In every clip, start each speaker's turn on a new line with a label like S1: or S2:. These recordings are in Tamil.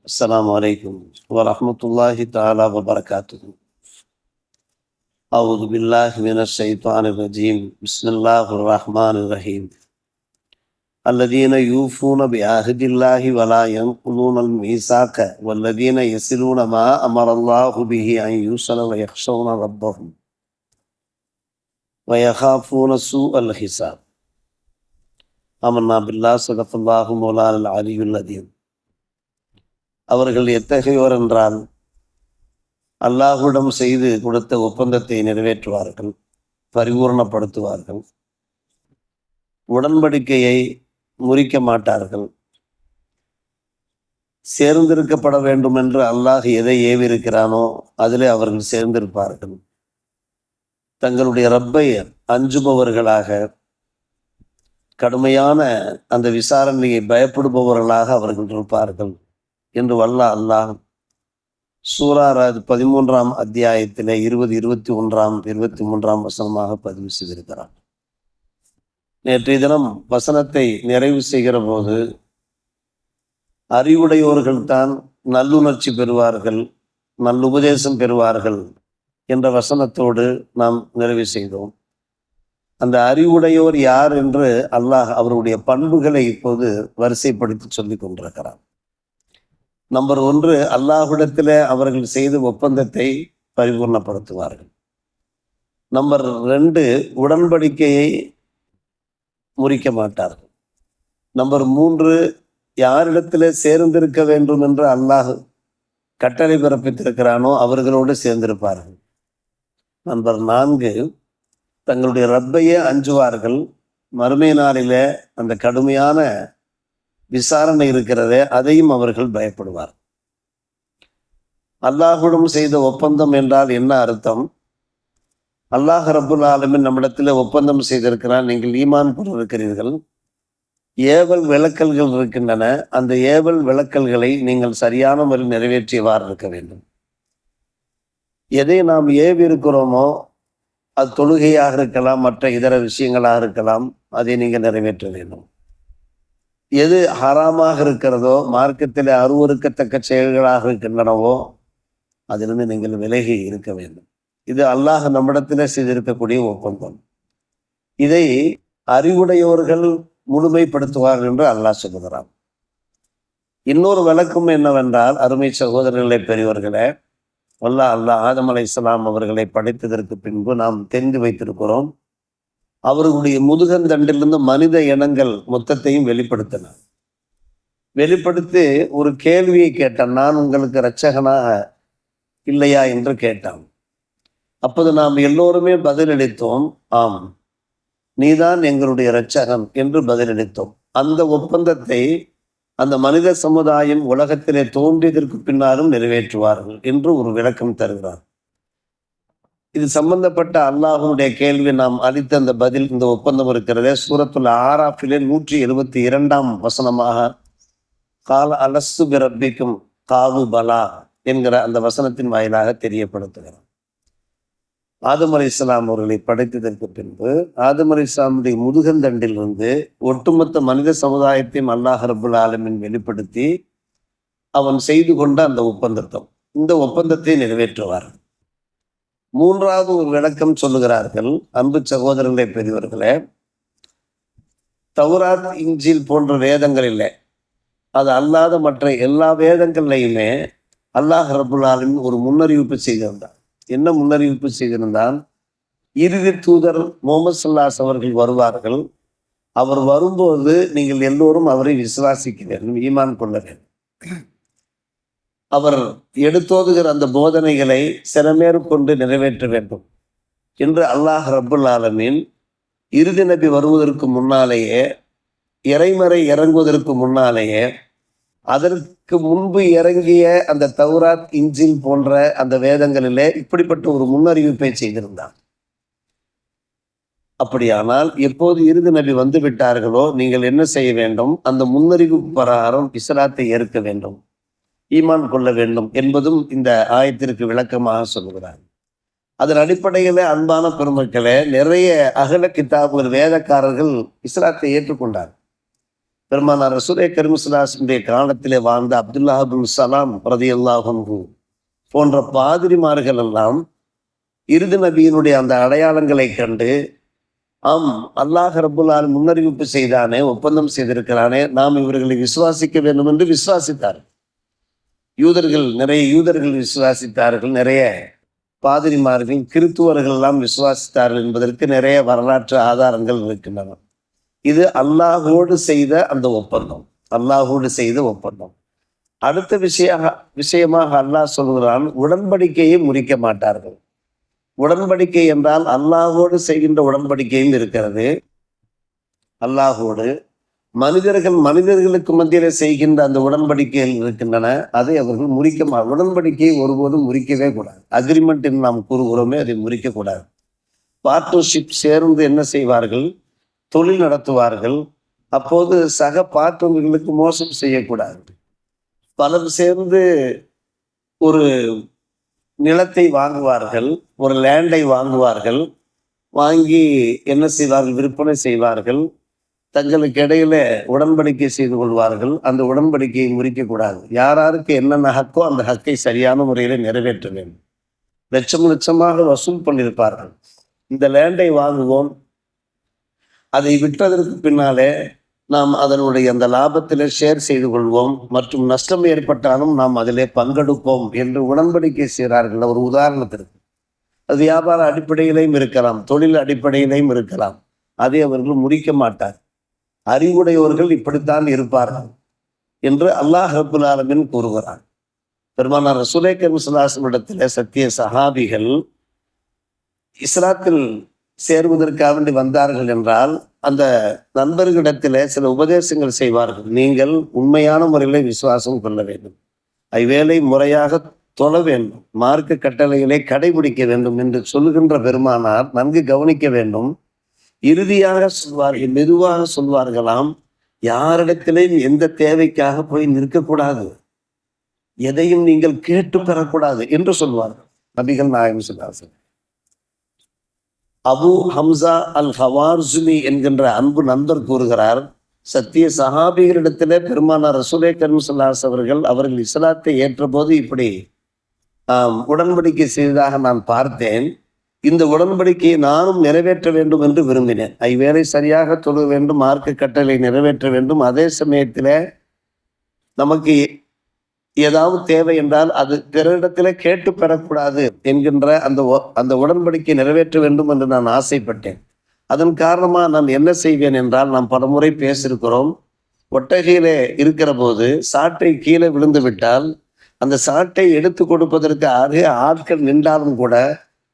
S1: السلام عليكم ورحمة الله تعالى وبركاته. أعوذ بالله من الشيطان الرجيم. بسم الله الرحمن الرحيم. الذين يوفون بعهد الله ولا ينقضون الميثاق والذين يصلون ما أمر الله به أن يوصل ويخشون ربهم ويخافون سوء الحساب. آمنا بالله صدق الله مولانا العلي العظيم. அவர்கள் எத்தகையோர் என்றால் அல்லாஹ்விடம் செய்து கொடுத்த ஒப்பந்தத்தை நிறைவேற்றுவார்கள், பரிபூர்ணப்படுத்துவார்கள், உடன்படிக்கையை முறிக்க மாட்டார்கள், சேர்ந்திருக்கப்பட வேண்டும் என்று அல்லாஹ் எதை ஏவிருக்கிறானோ அதிலே அவர்கள் சேர்ந்திருப்பார்கள், தங்களுடைய ரப்பை அஞ்சுபவர்களாக, கடுமையான அந்த விசாரணையை பயப்படுபவர்களாக அவர்கள் இருப்பார்கள் என்று வல்ல அல்லாஹ் சூரா 13ஆம் அத்தியாயத்திலே 20, 21, 23 வசனமாக பதிவு செய்திருக்கிறார். நேற்றைய தினம் வசனத்தை நிறைவு செய்கிற போது அறிவுடையோர்கள் தான் நல்லுணர்ச்சி பெறுவார்கள், நல்லுபதேசம் பெறுவார்கள் என்ற வசனத்தோடு நாம் நிறைவு செய்தோம். அந்த அறிவுடையோர் யார் என்று அல்லாஹ் அவருடைய பண்புகளை இப்போது வரிசைப்படுத்தி சொல்லிக் கொண்டிருக்கிறார். நம்பர் 1, அல்லாஹ்விடத்தில் அவர்கள் செய்த ஒப்பந்தத்தை பரிபூர்ணப்படுத்துவார்கள். நம்பர் 2, உடன்படிக்கையை முறிக்க மாட்டார்கள். நம்பர் 3, யாரிடத்தில் சேர்ந்திருக்க வேண்டும் என்று அல்லாஹ் கட்டளை பிறப்பித்திருக்கிறானோ அவர்களோடு சேர்ந்திருப்பார்கள். நம்பர் 4, தங்களுடைய ரப்பையே அஞ்சுவார்கள். மறுமை நாளில அந்த கடுமையான விசாரணை இருக்கிறதே அதையும் அவர்கள் பயப்படுவார். அல்லாஹ்விடம் செய்த ஒப்பந்தம் என்றால் என்ன அர்த்தம்? அல்லாஹ் ரப்புல் ஆலமீன் நம்மிடத்தில் ஒப்பந்தம் செய்திருக்கிறான், நீங்கள் ஈமான் கொண்டிருக்கிறீர்கள், ஏவல் விளக்கல்கள் இருக்கின்றன, அந்த ஏவல் விளக்கல்களை நீங்கள் சரியான முறையில் நிறைவேற்றியவாறு இருக்க வேண்டும். எதை நாம் ஏவி இருக்கிறோமோ அது தொழுகையாக இருக்கலாம், மற்ற இதர விஷயங்களாக இருக்கலாம், அதை நீங்கள் நிறைவேற்ற வேண்டும். எது ஹராமாக இருக்கிறதோ, மார்க்கத்தில் அருவருக்கத்தக்க செயல்களாக இருக்கின்றனவோ அதிலிருந்து நீங்கள் விலகி இருக்க வேண்டும். இது அல்லாஹ் நம்மிடத்தில் செய்திருக்கக்கூடிய ஒப்பந்தம். இதை அறிவுடையோர்கள் முழுமைப்படுத்துவார்கள் என்று அல்லாஹ் சொல்லுகிறான். இன்னொரு விளக்கம் என்னவென்றால், அருமை சகோதரர்களை, பெரியவர்களே, அல்லாஹ் ஆதம் அலைஹிஸ்ஸலாம் அவர்களை படைத்ததற்கு பின்பு நாம் தெரிந்து வைத்திருக்கிறோம், அவர்களுடைய முதுகந்தண்டிலிருந்து மனித இனங்கள் மொத்தத்தையும் வெளிப்படுத்தினார். வெளிப்படுத்தி ஒரு கேள்வியை கேட்டான், நான் உங்களுக்கு இரட்சகனாக இல்லையா என்று கேட்டான். அப்போது நாம் எல்லோருமே பதிலளித்தோம், ஆம், நீதான் எங்களுடைய இரட்சகன் என்று பதிலளித்தோம். அந்த ஒப்பந்தத்தை அந்த மனித சமுதாயம் உலகத்திலே தோன்றியதற்கு பின்னாலும் நிறைவேற்றுவார்கள் என்று ஒரு விளக்கம் தருகிறார். இது சம்பந்தப்பட்ட அல்லாஹ்வுடைய கேள்வி நாம் அளித்த அந்த பதில், இந்த ஒப்பந்தம் இருக்கிறதே, சூரத்துல் ஆராஃபிலே 172ஆம் வசனமாக கால அலஸ்து பிரப்பிக்கும் காவு பலா என்கிற அந்த வசனத்தின் வாயிலாக தெரியப்படுத்துகிறார். ஆதம் அலைஹிஸ்ஸலாம் அவர்களை படைத்ததற்கு பின்பு ஆதம் அலைஹிஸ்ஸலாமுடைய முதுகந்தண்டிலிருந்து ஒட்டுமொத்த மனித சமுதாயத்தையும் அல்லாஹ் ரப்புல் ஆலமீன் வெளிப்படுத்தி அவன் செய்து கொண்ட அந்த ஒப்பந்தம், இந்த ஒப்பந்தத்தை நிறைவேற்றுவார். மூன்றாவது ஒரு விளக்கம் சொல்லுகிறார்கள், அன்பு சகோதரர்களே, பெரியவர்களே, தௌராத், இன்ஜீல் போன்ற வேதங்களிலே, அது அல்லாத மற்ற எல்லா வேதங்கள்லையுமே அல்லாஹ் ரப்புல் ஆலமீன் ஒரு முன்னறிவிப்பு செய்திருந்தார். என்ன முன்னறிவிப்பு செய்திருந்தால், இறுதி தூதர் முஹம்மது ஸல்லல்லாஹு அலைஹி அவர்கள் வருவார்கள், அவர் வரும்போது நீங்கள் எல்லோரும் அவரை விசுவாசிக்க வேண்டும், ஈமான் கொள்ள வேண்டும். அவர் எடுத்தோதுகிற அந்த போதனைகளை சிறமேற்கொண்டு நிறைவேற்ற வேண்டும் என்று அல்லாஹ் ரப்புல் ஆலமீன் இறுதி நபி வருவதற்கு முன்னாலேயே, இறைமறை இறங்குவதற்கு முன்னாலேயே, அதற்கு முன்பு இறங்கிய அந்த தௌராத், இன்ஜீல் போன்ற அந்த வேதங்களிலே இப்படிப்பட்ட ஒரு முன்னறிவிப்பை செய்திருந்தார். அப்படியானால் எப்போது இறுதி நபி வந்து விட்டார்களோ நீங்கள் என்ன செய்ய வேண்டும்? அந்த முன்னறிவிப்பு பிரகாரம் இஸ்லாத்தை ஏற்க வேண்டும், ஈமான் கொள்ள வேண்டும் என்பதும் இந்த ஆயத்திற்கு விளக்கமாக சொல்லுகிறார். அதன் அடிப்படையில் அன்பான பெருமக்களே, நிறைய அகல கிதாபுகள், வேதக்காரர்கள் இஸ்லாத்தை ஏற்றுக்கொண்டார். பெருமானார் ரசூலே கரீம் ஸல்லல்லாஹு அலைஹி வஸல்லம் காலத்திலே வாழ்ந்த அப்துல்லாஹ் பின் சலாம் ரலியல்லாஹு அன்ஹு போன்ற பாதிரிமார்கள் எல்லாம் இறுதி நபியினுடைய அந்த அடையாளங்களை கண்டு, ஆம், அல்லாஹ் ரப்புல் ஆலமீன் முன்னறிவிப்பு செய்தானே, ஒப்பந்தம் செய்திருக்கிறானே, நாம் இவர்களை விசுவாசிக்க வேண்டும் என்று விசுவாசித்தார். நிறைய யூதர்கள் விசுவாசித்தார்கள், நிறைய பாதிரிமார்கள் கிறித்துவர்கள் எல்லாம் விசுவாசித்தார்கள் என்பதற்கு நிறைய வரலாற்று ஆதாரங்கள் இருக்கின்றன. இது அல்லாஹோடு செய்த அந்த ஒப்பந்தம், அல்லாஹோடு செய்த ஒப்பந்தம். அடுத்த விஷயமாக அல்லாஹ் சொல்கிறான், உடன்படிக்கையை முறிக்க மாட்டார்கள். உடன்படிக்கை என்றால் அல்லாஹோடு செய்கின்ற உடன்படிக்கையும் இருக்கிறது. அல்லாஹோடு மனிதர்களுக்கு மத்தியில செய்கின்ற அந்த உடன்படிக்கைகள் இருக்கின்றன. அதை அவர்கள் உடன்படிக்கையை ஒருபோதும் முறிக்கவே கூடாது. அக்ரிமெண்ட் என்று நாம் கூறுகிறோமே, அதை முறிக்க கூடாது. பார்ட்னர்ஷிப் சேர்ந்து என்ன செய்வார்கள்? தொழில் நடத்துவார்கள். அப்போது சக பார்ட்னர்களுக்கு மோசம் செய்யக்கூடாது. பலர் சேர்ந்து ஒரு நிலத்தை வாங்குவார்கள், ஒரு லேண்டை வாங்குவார்கள். வாங்கி என்ன செய்வார்கள்? விற்பனை செய்வார்கள். தங்களுக்கு இடையில உடன்படிக்கை செய்து கொள்வார்கள். அந்த உடன்படிக்கையை முறிக்கக்கூடாது. யாராருக்கு என்னென்ன ஹக்கோ அந்த ஹக்கை சரியான முறையில் நிறைவேற்ற வேண்டும். லட்சமாக வசூல் பண்ணியிருப்பார்கள். இந்த லேண்டை வாங்குவோம், அதை விற்றதற்கு பின்னாலே நாம் அதனுடைய அந்த லாபத்தில் ஷேர் செய்து கொள்வோம், மற்றும் நஷ்டம் ஏற்பட்டாலும் நாம் அதிலே பங்கெடுப்போம் என்று உடன்படிக்கை செய்கிறார்கள். ஒரு உதாரணத்திற்கு அது வியாபார அடிப்படையிலையும் இருக்கலாம், தொழில் அடிப்படையிலையும் இருக்கலாம். அதை அவர்கள் முறிக்க மாட்டார். அறிவுடையவர்கள் இப்படித்தான் இருப்பார்கள் என்று அல்லாஹ் ரப்புல் ஆலமீன் கூறுகிறார். பெருமானார் ரசூலே கரீம் ஸல்லல்லாஹு அலைஹி வஸல்லம் இடத்திலே சத்திய சஹாபிகள் இஸ்லாத்தில் சேருவதற்காக வேண்டி வந்தார்கள் என்றால், அந்த நண்பர்களிடத்திலே சில உபதேசங்கள் செய்வார்கள். நீங்கள் உண்மையான முறையிலே விசுவாசம் கொள்ள வேண்டும், ஐவேளை முறையாக தொழ வேண்டும், மார்க்க கட்டளைகளை கடைபிடிக்க வேண்டும் என்று சொல்லுகின்ற பெருமானார் நன்கு கவனிக்க வேண்டும். இறுதியாக சொல்வார்கள், மெதுவாக சொல்வார்களாம், யாரிடத்திலேயும் எந்த தேவைக்காக போய் நிற்கக்கூடாது, எதையும் நீங்கள் கேட்டு பெறக்கூடாது என்று சொல்வார்கள் நபிகள் நாயகம் ஸல்லல்லாஹு அலைஹி வஸல்லம். அபு ஹம்சா அல் ஹவார்ஸுமி என்கின்ற அன்பு நண்பர் கூறுகிறார், சத்திய சஹாபிகளிடத்திலே பெருமானார் ரசூலே கரீம் ஸல்லல்லாஹு அலைஹி வஸல்லம் அவர்கள் இஸ்லாத்தை ஏற்ற போது இப்படி உடன்படிக்கை செய்ததாக நான் பார்த்தேன். இந்த உடன்படிக்கையை நானும் நிறைவேற்ற வேண்டும் என்று விரும்பினேன். ஐவேளை சரியாக தொழ வேண்டும், மார்க்க கட்டளை நிறைவேற்ற வேண்டும். அதே சமயத்தில் நமக்கு ஏதாவது தேவை என்றால் அது பிறரிடத்திலே கேட்டு பெறக்கூடாது என்கின்ற அந்த உடன்படிக்கை நிறைவேற்ற வேண்டும் என்று நான் ஆசைப்பட்டேன். அதன் காரணமாக நான் என்ன செய்வேன் என்றால், நாம் பலமுறை பேசியிருக்கிறோம், ஒட்டகையிலே இருக்கிற போது சாட்டை கீழே விழுந்து விட்டால் அந்த சாட்டை எடுத்து கொடுப்பதற்கு ஆட்கள் நின்றாலும் கூட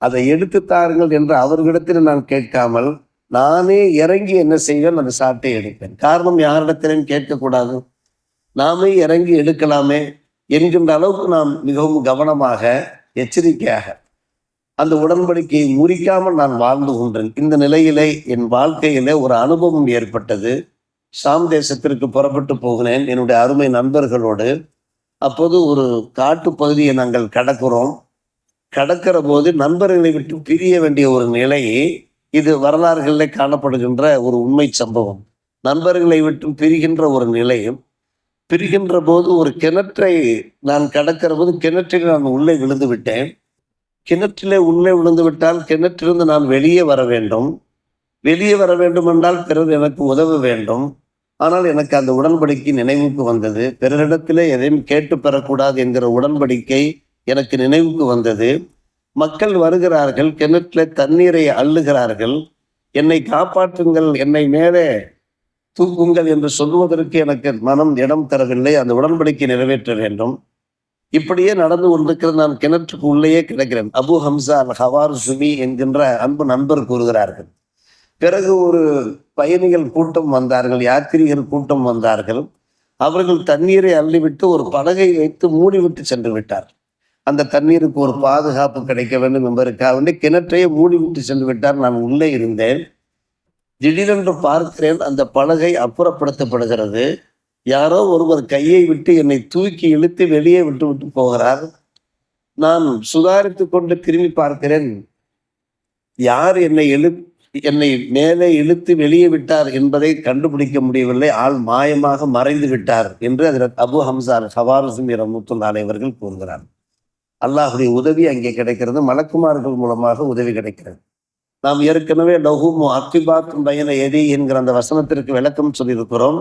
S1: அதை எடுத்து தாருங்கள் என்று அவர்களிடத்தில் நான் கேட்காமல் நானே இறங்கி என்ன செய்வேன்? அந்த சாட்டை எடுப்பேன். காரணம், யாரிடத்திலும் கேட்கக்கூடாது, நாமே இறங்கி எடுக்கலாமே என்கின்ற அளவுக்கு நான் மிகவும் கவனமாக எச்சரிக்கையாக அந்த உடன்படிக்கையை முறிக்காமல் நான் வாழ்ந்து கொண்டேன். இந்த நிலையிலே என் வாழ்க்கையிலே ஒரு அனுபவம் ஏற்பட்டது. ஷாம் தேசத்திற்கு புறப்பட்டு போகிறேன் என்னுடைய அருமை நண்பர்களோடு. அப்போது ஒரு காட்டு பகுதியை நாங்கள் கடக்கிற போது நண்பர்களை விட்டு பிரிய வேண்டிய ஒரு நிலை, இது வரலாறுகளில் காணப்படுகின்ற ஒரு உண்மை சம்பவம். நண்பர்களை விட்டு பிரிகின்ற ஒரு நிலையும், பிரிகின்ற போது ஒரு கிணற்றை நான் கடக்கிற போது கிணற்றில் நான் உள்ளே விழுந்து விட்டேன். கிணற்றிலே உள்ளே விழுந்து விட்டால் கிணற்றிலிருந்து நான் வெளியே வர வேண்டும். வெளியே வர வேண்டும் என்றால் பிறர் எனக்கு உதவ வேண்டும். ஆனால் எனக்கு அந்த உடன்படிக்கை நினைவுக்கு வந்தது. பிறரிடத்திலே எதையும் கேட்டு பெறக்கூடாது என்கிற உடன்படிக்கை எனக்கு நினைவுக்கு வந்தது. மக்கள் வருகிறார்கள், கிணற்றிலே தண்ணீரை அள்ளுகிறார்கள். என்னை காப்பாற்றுங்கள், என்னை மேலே தூக்குங்கள் என்று சொல்லுவதற்கு எனக்கு மனம் இடம் தரவில்லை. அந்த உடன்படிக்கை நிறைவேற்ற வேண்டும். இப்படியே நடந்து கொண்டிருக்கிற நான் கிணற்றுக்கு உள்ளேயே கிடக்கிறேன். அபு ஹம்சா அல் ஹவார்ஸுமி என்கின்ற அன்பு நண்பர் கூறுகிறார்கள். பிறகு ஒரு பயணிகள் கூட்டம் வந்தார்கள், யாத்திரிகர் கூட்டம் வந்தார்கள். அவர்கள் தண்ணீரை அள்ளிவிட்டு ஒரு படகை வைத்து மூடிவிட்டு சென்று விட்டார். அந்த தண்ணீருக்கு ஒரு பாதுகாப்பு கிடைக்க வேண்டும் என்பதற்காக வேண்டி கிணற்றையே மூடிவிட்டு சென்று விட்டார். நான் உள்ளே இருந்தேன். திடீரென்று பார்க்கிறேன், அந்த பலகை அப்புறப்படுத்தப்படுகிறது. யாரோ ஒருவர் கையை விட்டு என்னை தூக்கி இழுத்து வெளியே விட்டு போகிறார். நான் சுதாரித்து கொண்டு திரும்பி பார்க்கிறேன், யார் என்னை என்னை மேலே இழுத்து வெளியே விட்டார் என்பதை கண்டுபிடிக்க முடியவில்லை. ஆள் மாயமாக மறைந்து விட்டார் என்று அதில் அபு ஹம்சா ஹவாரிஸும் ரஹ்மத்துல்லாஹி அவர்கள் கூறுகிறார். அல்லாஹுடைய உதவி அங்கே கிடைக்கிறது, மலக்குமார்கள் மூலமாக உதவி கிடைக்கிறது. நாம் ஏற்கனவே லஹுமு அக்கிபாக்கும் பயன எதி என்கிற அந்த வசனத்திற்கு விளக்கம் சொல்லியிருக்கிறோம்.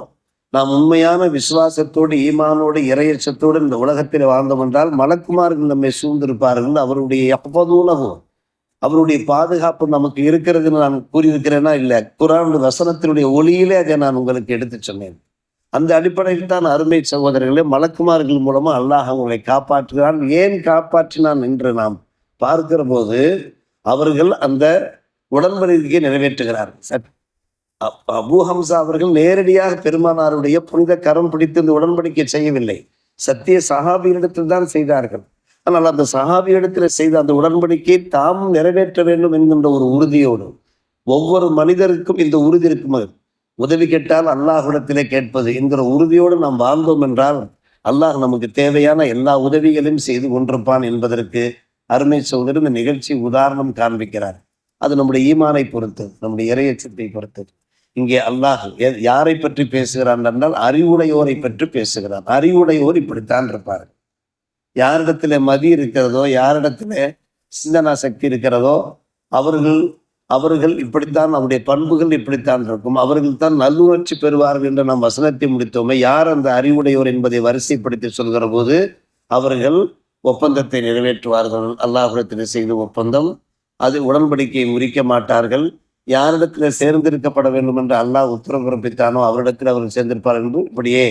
S1: நாம் உண்மையான விசுவாசத்தோடு ஈமானோடு இறையச்சத்தோடு இந்த உலகத்தில் வாழ்ந்தோம் என்றால் மலக்குமார்கள் நம்மை சூழ்ந்திருப்பார்கள். அவருடைய எப்போதும் அவருடைய பாதுகாப்பு நமக்கு இருக்கிறதுன்னு நான் கூறியிருக்கிறேன்னா இல்லை, குர்ஆன் வசனத்தினுடைய ஒளியிலே அதை நான் உங்களுக்கு எடுத்து சொன்னேன். அந்த அடிப்படையில் தான் அருமை சகோதரர்களே, மலக்குமார்கள் மூலமா அல்லாஹ் அவங்களை காப்பாற்றுகிறான். ஏன் காப்பாற்றினான் என்று நாம் பார்க்கிற போது அவர்கள் அந்த உடன்படிக்கையை நிறைவேற்றுகிறார்கள். அபூ ஹம்சா அவர்கள் நேரடியாக பெருமானாருடைய புனித கரம் பிடித்து இந்த உடன்படிக்கை செய்யவில்லை, சத்திய சஹாபியிடத்தில் தான் செய்தார்கள். ஆனால் அந்த சஹாபியிடத்தில் செய்த அந்த உடன்படிக்கையை தாம் நிறைவேற்ற வேண்டும் என்கின்ற ஒரு உறுதியோடு, ஒவ்வொரு மனிதருக்கும் இந்த உறுதி இருக்கும், உதவி கேட்டால் அல்லாஹ்விடத்திலே கேட்பது என்கிற உறுதியோடு நாம் வாழ்ந்தோம் என்றால் அல்லாஹ் நமக்கு தேவையான எல்லா உதவிகளையும் செய்து கொண்டிருப்பான் என்பதற்கு அருமை சகோதரர் இந்த நிகழ்ச்சி உதாரணம் காண்பிக்கிறார். அது நம்முடைய ஈமானை பொறுத்து, நம்முடைய இறையச்சத்தை பொறுத்து. இங்கே அல்லாஹ் யாரை பற்றி பேசுகிறான் என்றால் அறிவுடையோரை பற்றி பேசுகிறான். அறிவுடையோர் இப்படித்தான் இருப்பார். யாரிடத்துல மதி இருக்கிறதோ, யாரிடத்துல சிந்தனா சக்தி இருக்கிறதோ அவர்கள் இப்படித்தான், அவருடைய பண்புகள் இப்படித்தான் இருக்கும், அவர்கள் தான் நல்லுணர்ச்சி பெறுவார்கள் என்று நாம் வசனத்தை முடித்தோமே. யார் அந்த அறிவுடையோர் என்பதை வரிசைப்படுத்தி சொல்கிற போது அவர்கள் ஒப்பந்தத்தை நிறைவேற்றுவார்கள். அல்லாஹ்விடத்தில் செய்த ஒப்பந்தம், அது உடன்படிக்கையை முறிக்க மாட்டார்கள். யாரிடத்தில் சேர்ந்திருக்கப்பட வேண்டும் என்று அல்லாஹ் உத்தரவு பிறப்பித்தானோ அவரிடத்தில் அவர்கள் சேர்ந்திருப்பார்கள் என்று இப்படியே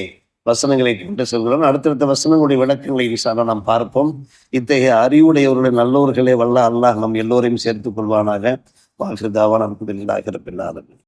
S1: வசனங்களை கொண்டு சொல்கிறோம். அடுத்தடுத்த வசனங்களுடைய விளக்கங்களை இன்ஷா அல்லாஹ் நாம் பார்ப்போம். இத்தகைய அறிவுடையவருடைய நல்லோர்களே வல்ல அல்லாஹ் நம் எல்லோரையும் சேர்த்துக் கொள்வானாக. வாழ்க்கை தாவான அல்ஹம்துலில்லாஹி ரப்பில் ஆலமீன்.